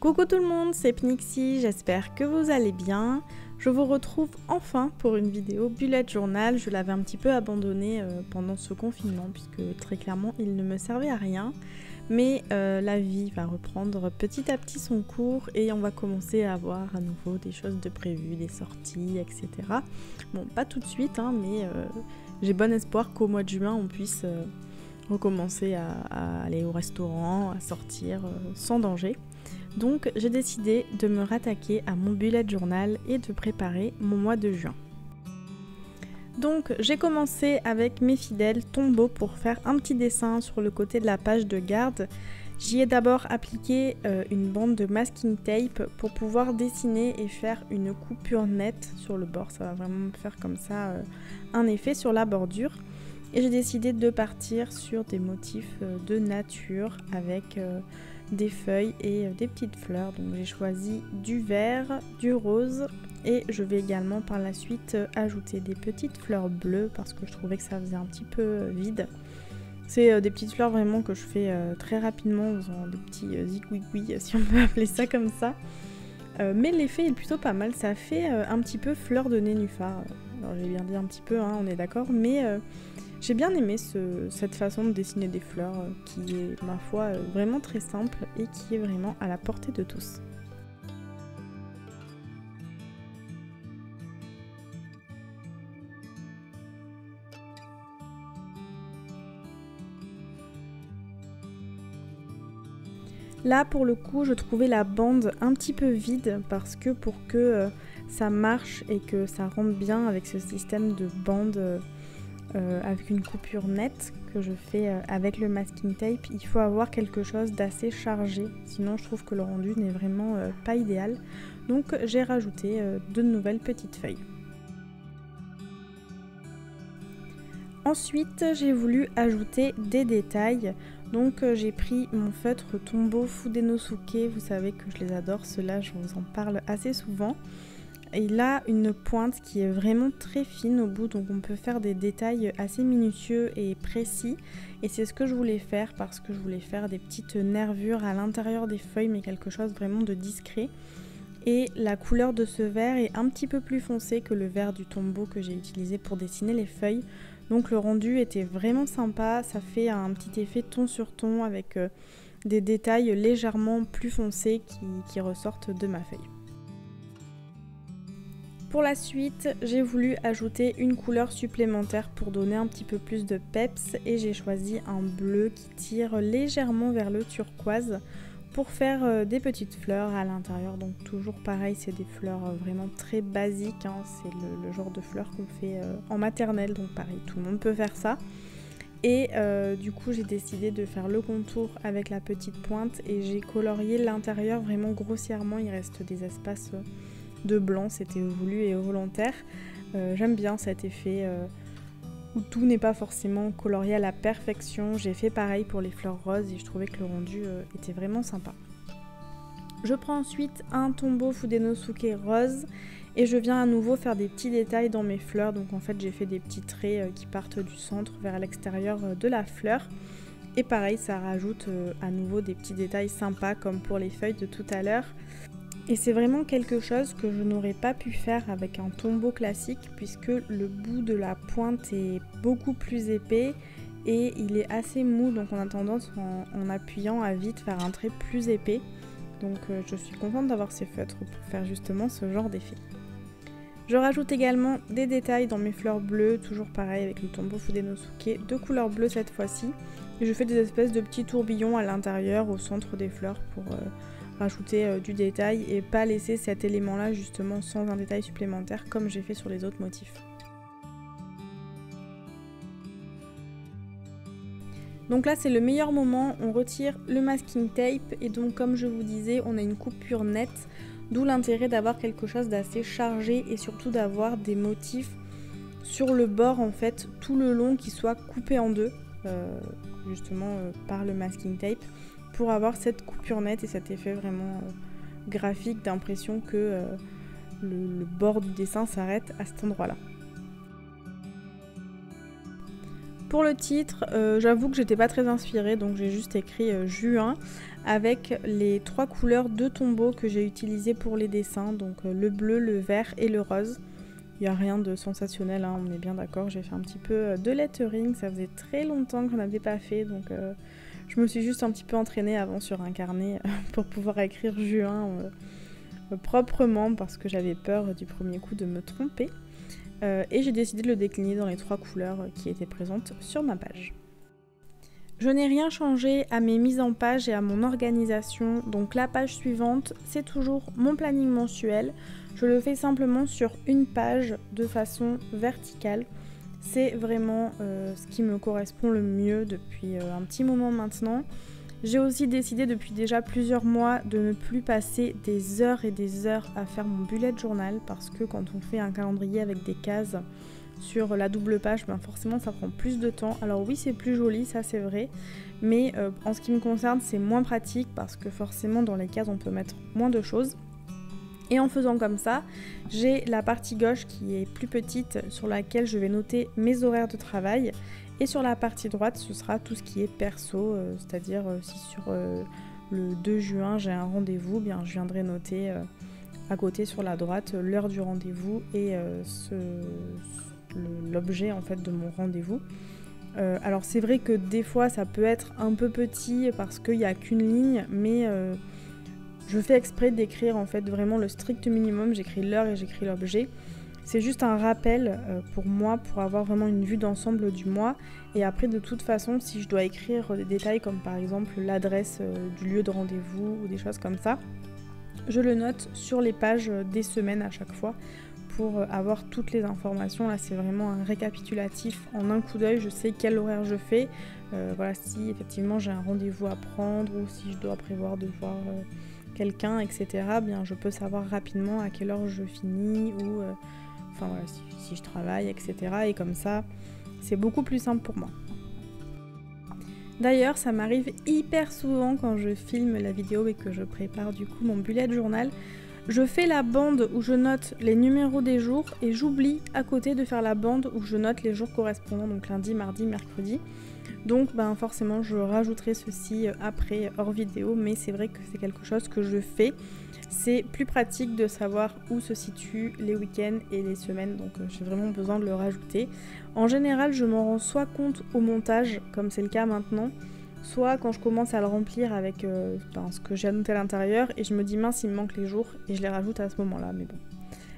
Coucou tout le monde, c'est Pnixie, j'espère que vous allez bien. Je vous retrouve enfin pour une vidéo bullet journal. Je l'avais un petit peu abandonné pendant ce confinement puisque très clairement il ne me servait à rien. Mais la vie va reprendre petit à petit son cours et on va commencer à avoir à nouveau des choses de prévues, des sorties, etc. Bon, pas tout de suite, hein, mais j'ai bon espoir qu'au mois de juin on puisse recommencer à aller au restaurant, à sortir sans danger. Donc j'ai décidé de me rattaquer à mon bullet journal et de préparer mon mois de juin. Donc j'ai commencé avec mes fidèles tombeaux pour faire un petit dessin sur le côté de la page de garde. J'y ai d'abord appliqué une bande de masking tape pour pouvoir dessiner et faire une coupure nette sur le bord. Ça va vraiment faire comme ça un effet sur la bordure. Et j'ai décidé de partir sur des motifs de nature avec des feuilles et des petites fleurs. Donc j'ai choisi du vert, du rose et je vais également par la suite ajouter des petites fleurs bleues parce que je trouvais que ça faisait un petit peu vide. C'est des petites fleurs vraiment que je fais très rapidement en faisant des petits zigouigouis si on peut appeler ça comme ça. Mais l'effet est plutôt pas mal, ça fait un petit peu fleur de nénuphar. Alors j'ai bien dit un petit peu, hein, on est d'accord, mais j'ai bien aimé cette façon de dessiner des fleurs qui est, ma foi, vraiment très simple et qui est vraiment à la portée de tous. Là, pour le coup, je trouvais la bande un petit peu vide parce que pour que ça marche et que ça rentre bien avec ce système de bande avec une coupure nette que je fais avec le masking tape, il faut avoir quelque chose d'assez chargé, sinon je trouve que le rendu n'est vraiment pas idéal. Donc j'ai rajouté de nouvelles petites feuilles. Ensuite j'ai voulu ajouter des détails, donc j'ai pris mon feutre Tombow Fudenosuke, vous savez que je les adore, ceux-là je vous en parle assez souvent. Il a une pointe qui est vraiment très fine au bout, donc on peut faire des détails assez minutieux et précis. Et c'est ce que je voulais faire parce que je voulais faire des petites nervures à l'intérieur des feuilles, mais quelque chose vraiment de discret. Et la couleur de ce vert est un petit peu plus foncé que le vert du tombeau que j'ai utilisé pour dessiner les feuilles. Donc le rendu était vraiment sympa, ça fait un petit effet ton sur ton avec des détails légèrement plus foncés qui ressortent de ma feuille. Pour la suite, j'ai voulu ajouter une couleur supplémentaire pour donner un petit peu plus de peps et j'ai choisi un bleu qui tire légèrement vers le turquoise pour faire des petites fleurs à l'intérieur. Donc toujours pareil, c'est des fleurs vraiment très basiques, hein. C'est le genre de fleurs qu'on fait en maternelle, donc pareil, tout le monde peut faire ça. Et du coup j'ai décidé de faire le contour avec la petite pointe et j'ai colorié l'intérieur vraiment grossièrement, il reste des espaces de blanc, c'était voulu et volontaire. J'aime bien cet effet où tout n'est pas forcément colorié à la perfection. J'ai fait pareil pour les fleurs roses et je trouvais que le rendu était vraiment sympa. Je prends ensuite un Tombow Fudenosuke rose et je viens à nouveau faire des petits détails dans mes fleurs. Donc en fait j'ai fait des petits traits qui partent du centre vers l'extérieur de la fleur. Et pareil, ça rajoute à nouveau des petits détails sympas comme pour les feuilles de tout à l'heure. Et c'est vraiment quelque chose que je n'aurais pas pu faire avec un tombeau classique puisque le bout de la pointe est beaucoup plus épais et il est assez mou, donc on a tendance en appuyant à vite faire un trait plus épais. Donc je suis contente d'avoir ces feutres pour faire justement ce genre d'effet. Je rajoute également des détails dans mes fleurs bleues, toujours pareil avec le Tombow Fudenosuke, de couleur bleue cette fois-ci. Et je fais des espèces de petits tourbillons à l'intérieur, au centre des fleurs pour rajouter du détail et pas laisser cet élément là justement sans un détail supplémentaire comme j'ai fait sur les autres motifs. Donc là c'est le meilleur moment, on retire le masking tape et donc comme je vous disais on a une coupure nette, d'où l'intérêt d'avoir quelque chose d'assez chargé et surtout d'avoir des motifs sur le bord en fait tout le long qui soient coupés en deux justement par le masking tape, pour avoir cette coupure nette et cet effet vraiment graphique d'impression que le bord du dessin s'arrête à cet endroit-là. Pour le titre, j'avoue que j'étais pas très inspirée, donc j'ai juste écrit juin avec les 3 couleurs de tombeau que j'ai utilisées pour les dessins, donc le bleu, le vert et le rose. Il n'y a rien de sensationnel, hein, on est bien d'accord, j'ai fait un petit peu de lettering, ça faisait très longtemps que j'en avais pas fait, donc je me suis juste un petit peu entraînée avant sur un carnet pour pouvoir écrire juin proprement parce que j'avais peur du premier coup de me tromper. Et j'ai décidé de le décliner dans les 3 couleurs qui étaient présentes sur ma page. Je n'ai rien changé à mes mises en page et à mon organisation, donc la page suivante, c'est toujours mon planning mensuel. Je le fais simplement sur une page de façon verticale. C'est vraiment ce qui me correspond le mieux depuis un petit moment maintenant. J'ai aussi décidé depuis déjà plusieurs mois de ne plus passer des heures et des heures à faire mon bullet journal parce que quand on fait un calendrier avec des cases sur la double page, ben forcément ça prend plus de temps. Alors oui, c'est plus joli, ça c'est vrai, mais en ce qui me concerne c'est moins pratique parce que forcément dans les cases on peut mettre moins de choses. Et en faisant comme ça, j'ai la partie gauche qui est plus petite sur laquelle je vais noter mes horaires de travail. Et sur la partie droite, ce sera tout ce qui est perso, c'est-à-dire si sur le 2 juin j'ai un rendez-vous, bien je viendrai noter à côté sur la droite l'heure du rendez-vous et l'objet en fait de mon rendez-vous. Alors c'est vrai que des fois ça peut être un peu petit parce qu'il n'y a qu'une ligne, mais je fais exprès d'écrire en fait vraiment le strict minimum, j'écris l'heure et j'écris l'objet. C'est juste un rappel pour moi, pour avoir vraiment une vue d'ensemble du mois. Et après, de toute façon, si je dois écrire des détails comme par exemple l'adresse du lieu de rendez-vous ou des choses comme ça, je le note sur les pages des semaines à chaque fois pour avoir toutes les informations. Là, c'est vraiment un récapitulatif en un coup d'œil. Je sais quel horaire je fais. Voilà, si effectivement j'ai un rendez-vous à prendre ou si je dois prévoir de voir quelqu'un, etc., bien je peux savoir rapidement à quelle heure je finis ou enfin voilà, si je travaille, etc. Et comme ça, c'est beaucoup plus simple pour moi. D'ailleurs, ça m'arrive hyper souvent quand je filme la vidéo et que je prépare du coup mon bullet journal. Je fais la bande où je note les numéros des jours et j'oublie à côté de faire la bande où je note les jours correspondants, donc lundi, mardi, mercredi. Donc forcément je rajouterai ceci après hors vidéo, mais c'est vrai que c'est quelque chose que je fais. C'est plus pratique de savoir où se situent les week-ends et les semaines, donc j'ai vraiment besoin de le rajouter. En général, je m'en rends soit compte au montage, comme c'est le cas maintenant, soit quand je commence à le remplir avec ce que j'ai annoté à l'intérieur et je me dis mince, il me manque les jours et je les rajoute à ce moment-là, mais bon.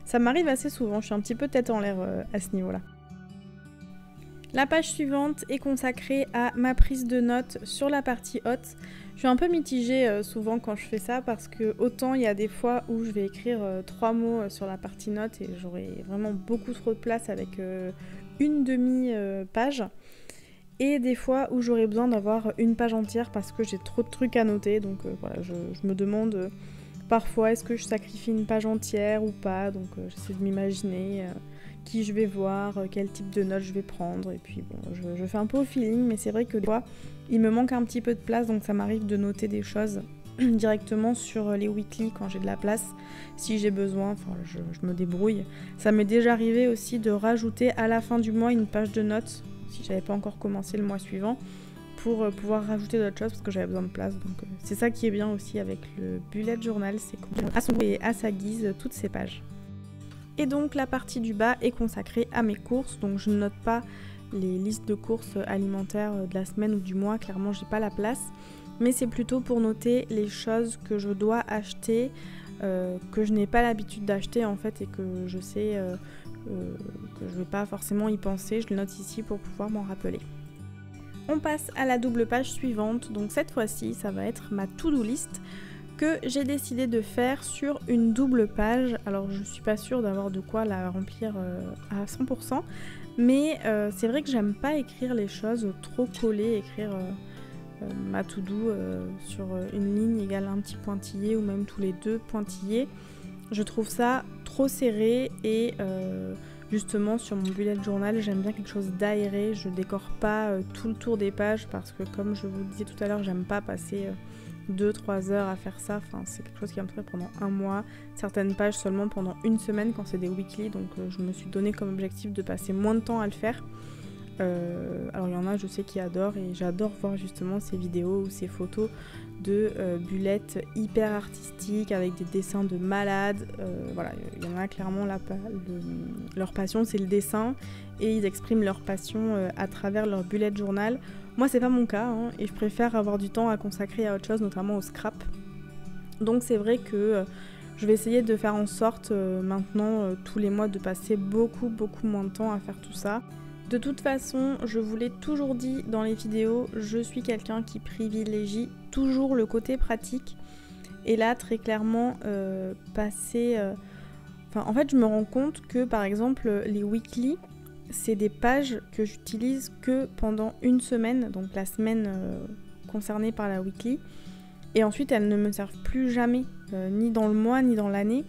Ça m'arrive assez souvent, je suis un petit peu tête en l'air à ce niveau-là. La page suivante est consacrée à ma prise de notes sur la partie haute. Je suis un peu mitigée souvent quand je fais ça parce que autant il y a des fois où je vais écrire 3 mots sur la partie notes et j'aurai vraiment beaucoup trop de place avec une demi-page. Et des fois où j'aurai besoin d'avoir une page entière parce que j'ai trop de trucs à noter. Donc voilà, je me demande parfois est-ce que je sacrifie une page entière ou pas. Donc j'essaie de m'imaginer qui je vais voir, quel type de notes je vais prendre. Et puis bon, je fais un peu au feeling, mais c'est vrai que des fois, il me manque un petit peu de place. Donc ça m'arrive de noter des choses directement sur les weekly quand j'ai de la place. Si j'ai besoin, enfin je me débrouille. Ça m'est déjà arrivé aussi de rajouter à la fin du mois une page de notes si j'avais pas encore commencé le mois suivant pour pouvoir rajouter d'autres choses parce que j'avais besoin de place. Donc c'est ça qui est bien aussi avec le bullet journal, c'est qu'on a son et à sa guise toutes ces pages. Et donc la partie du bas est consacrée à mes courses, donc je ne note pas les listes de courses alimentaires de la semaine ou du mois, clairement j'ai pas la place, mais c'est plutôt pour noter les choses que je dois acheter, que je n'ai pas l'habitude d'acheter en fait et que je sais que je vais pas forcément y penser, je le note ici pour pouvoir m'en rappeler. On passe à la double page suivante, donc cette fois-ci ça va être ma to-do list que j'ai décidé de faire sur une double page. Alors je suis pas sûre d'avoir de quoi la remplir à 100%, mais c'est vrai que j'aime pas écrire les choses trop collées, écrire ma to-do sur une ligne égale un petit pointillé ou même tous les 2 pointillés. Je trouve ça trop serré et justement sur mon bullet journal j'aime bien quelque chose d'aéré, je décore pas tout le tour des pages parce que comme je vous le disais tout à l'heure, j'aime pas passer 2-3 heures à faire ça, enfin, c'est quelque chose qui va me faire pendant un mois, certaines pages seulement pendant une semaine quand c'est des weekly, donc je me suis donné comme objectif de passer moins de temps à le faire. Alors il y en a, je sais, qui adorent, et j'adore voir justement ces vidéos ou ces photos de bullettes hyper artistiques avec des dessins de malades. Voilà, il y en a clairement, leur passion c'est le dessin, et ils expriment leur passion à travers leur bullet journal. Moi c'est pas mon cas, hein, et je préfère avoir du temps à consacrer à autre chose, notamment au scrap. Donc c'est vrai que je vais essayer de faire en sorte maintenant tous les mois de passer beaucoup moins de temps à faire tout ça. De toute façon, je vous l'ai toujours dit dans les vidéos, je suis quelqu'un qui privilégie toujours le côté pratique. Et là, très clairement, en fait, je me rends compte que, par exemple, les weekly, c'est des pages que j'utilise que pendant une semaine, donc la semaine concernée par la weekly. Et ensuite, elles ne me servent plus jamais, ni dans le mois, ni dans l'année.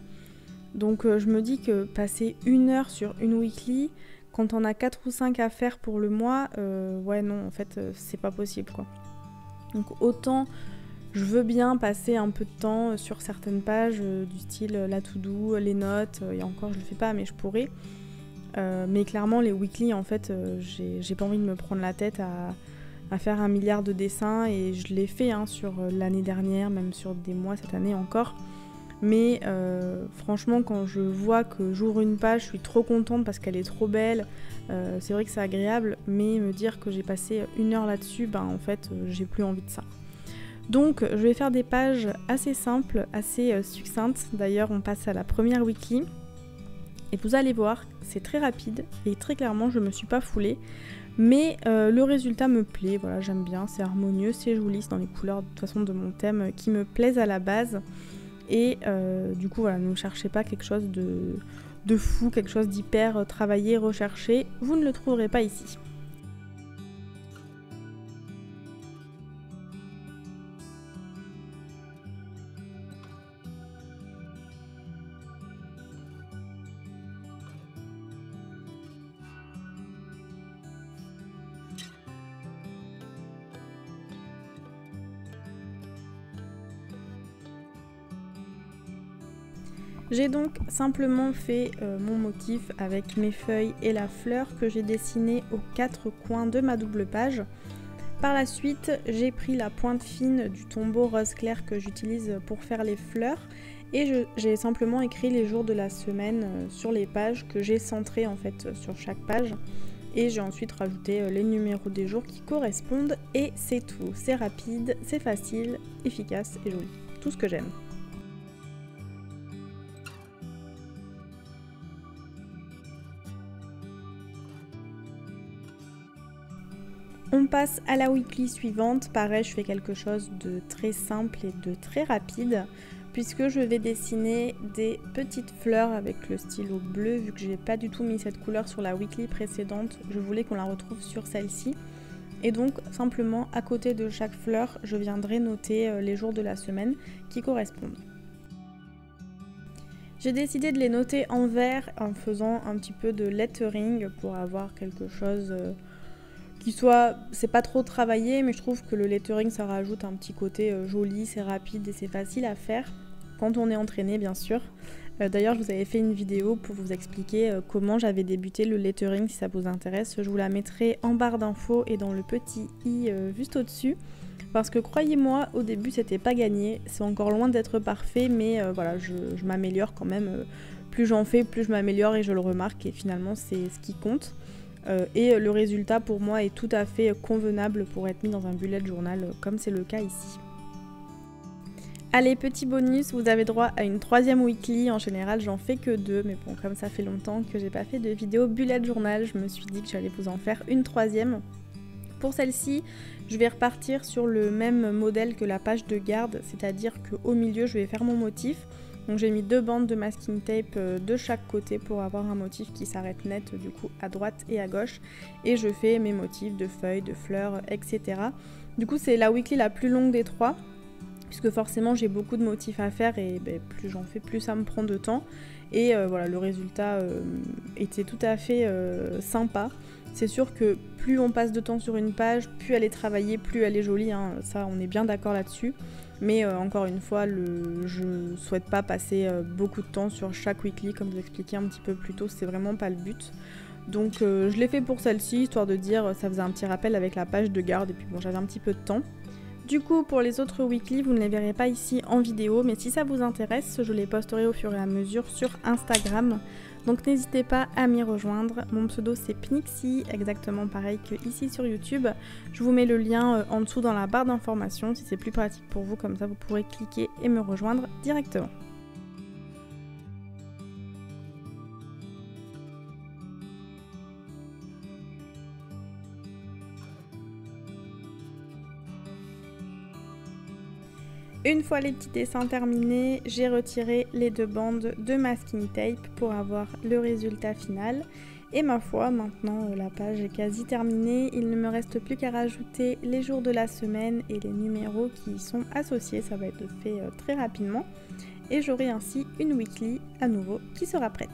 Donc, je me dis que passer 1 heure sur une weekly, quand on a 4 ou 5 à faire pour le mois, ouais non, en fait, c'est pas possible, quoi. Donc autant je veux bien passer un peu de temps sur certaines pages, du style la to-do, les notes, et encore je le fais pas, mais je pourrais. Mais clairement, les weekly, en fait, j'ai pas envie de me prendre la tête à faire 1 milliard de dessins, et je l'ai fait hein, sur l'année dernière, même sur des mois cette année encore. Mais franchement, quand je vois que j'ouvre une page, je suis trop contente parce qu'elle est trop belle. C'est vrai que c'est agréable, mais me dire que j'ai passé 1 heure là-dessus, ben en fait, j'ai plus envie de ça. Donc, je vais faire des pages assez simples, assez succinctes. D'ailleurs, on passe à la première weekly. Et vous allez voir, c'est très rapide et très clairement, je me suis pas foulée. Mais le résultat me plaît, voilà, j'aime bien, c'est harmonieux, c'est joli, c'est dans les couleurs de toute façon de mon thème qui me plaisent à la base. Et du coup, voilà, ne cherchez pas quelque chose de fou, quelque chose d'hyper travaillé, recherché. Vous ne le trouverez pas ici. J'ai donc simplement fait mon motif avec mes feuilles et la fleur que j'ai dessinée aux 4 coins de ma double page. Par la suite, j'ai pris la pointe fine du tombeau rose clair que j'utilise pour faire les fleurs, et j'ai simplement écrit les jours de la semaine sur les pages que j'ai centrées en fait sur chaque page. Et j'ai ensuite rajouté les numéros des jours qui correspondent, et c'est tout. C'est rapide, c'est facile, efficace et joli. Tout ce que j'aime. On passe à la weekly suivante. Pareil, je fais quelque chose de très simple et de très rapide, puisque je vais dessiner des petites fleurs avec le stylo bleu. Vu que j'ai pas du tout mis cette couleur sur la weekly précédente, je voulais qu'on la retrouve sur celle-ci. Et donc simplement à côté de chaque fleur, je viendrai noter les jours de la semaine qui correspondent. J'ai décidé de les noter en vert en faisant un petit peu de lettering pour avoir quelque chose qui soit, c'est pas trop travaillé, mais je trouve que le lettering ça rajoute un petit côté joli, c'est rapide et c'est facile à faire quand on est entraîné bien sûr. D'ailleurs je vous avais fait une vidéo pour vous expliquer comment j'avais débuté le lettering, si ça vous intéresse. Je vous la mettrai en barre d'infos et dans le petit i juste au-dessus. Parce que croyez-moi, au début c'était pas gagné, c'est encore loin d'être parfait, mais voilà, je m'améliore quand même. Plus j'en fais, plus je m'améliore et je le remarque, et finalement c'est ce qui compte. Et le résultat pour moi est tout à fait convenable pour être mis dans un bullet journal comme c'est le cas ici. Allez, petit bonus, vous avez droit à une 3e weekly. En général j'en fais que 2, mais bon, comme ça fait longtemps que j'ai pas fait de vidéo bullet journal, je me suis dit que j'allais vous en faire une 3e. Pour celle-ci, je vais repartir sur le même modèle que la page de garde, c'est-à-dire qu'au milieu je vais faire mon motif. Donc j'ai mis 2 bandes de masking tape de chaque côté pour avoir un motif qui s'arrête net du coup à droite et à gauche. Et je fais mes motifs de feuilles, de fleurs, etc. Du coup c'est la weekly la plus longue des 3, puisque forcément j'ai beaucoup de motifs à faire, et plus j'en fais, plus ça me prend de temps. Et voilà, le résultat était tout à fait sympa. C'est sûr que plus on passe de temps sur une page, plus elle est travaillée, plus elle est jolie, hein. Ça on est bien d'accord là-dessus. Mais encore une fois, je ne souhaite pas passer beaucoup de temps sur chaque weekly, comme je vous expliquais un petit peu plus tôt, c'est vraiment pas le but. Donc je l'ai fait pour celle-ci, histoire de dire ça faisait un petit rappel avec la page de garde et puis bon j'avais un petit peu de temps. Du coup pour les autres weekly vous ne les verrez pas ici en vidéo, mais si ça vous intéresse je les posterai au fur et à mesure sur Instagram. Donc n'hésitez pas à m'y rejoindre, mon pseudo c'est Pnixie, exactement pareil que ici sur YouTube. Je vous mets le lien en dessous dans la barre d'informations si c'est plus pratique pour vous, comme ça vous pourrez cliquer et me rejoindre directement. Une fois les petits dessins terminés, j'ai retiré les 2 bandes de masking tape pour avoir le résultat final. Et ma foi, maintenant la page est quasi terminée, il ne me reste plus qu'à rajouter les jours de la semaine et les numéros qui y sont associés, ça va être fait très rapidement. Et j'aurai ainsi une weekly à nouveau qui sera prête.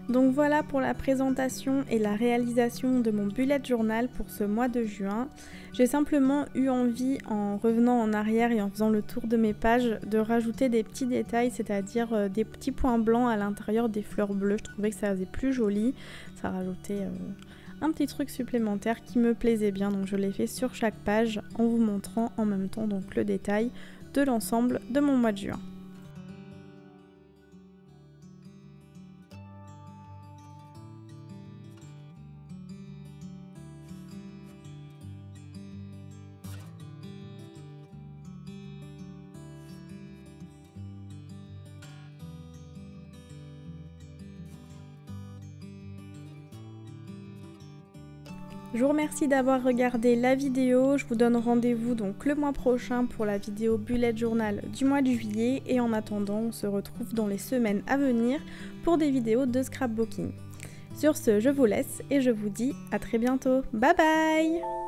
Donc voilà pour la présentation et la réalisation de mon bullet journal pour ce mois de juin. J'ai simplement eu envie, en revenant en arrière et en faisant le tour de mes pages, de rajouter des petits détails, c'est-à-dire des petits points blancs à l'intérieur des fleurs bleues. Je trouvais que ça faisait plus joli, ça rajoutait un petit truc supplémentaire qui me plaisait bien. Donc je l'ai fait sur chaque page en vous montrant en même temps donc le détail de l'ensemble de mon mois de juin. Je vous remercie d'avoir regardé la vidéo, je vous donne rendez-vous donc le mois prochain pour la vidéo bullet journal du mois de juillet et en attendant on se retrouve dans les semaines à venir pour des vidéos de scrapbooking. Sur ce je vous laisse et je vous dis à très bientôt, bye bye.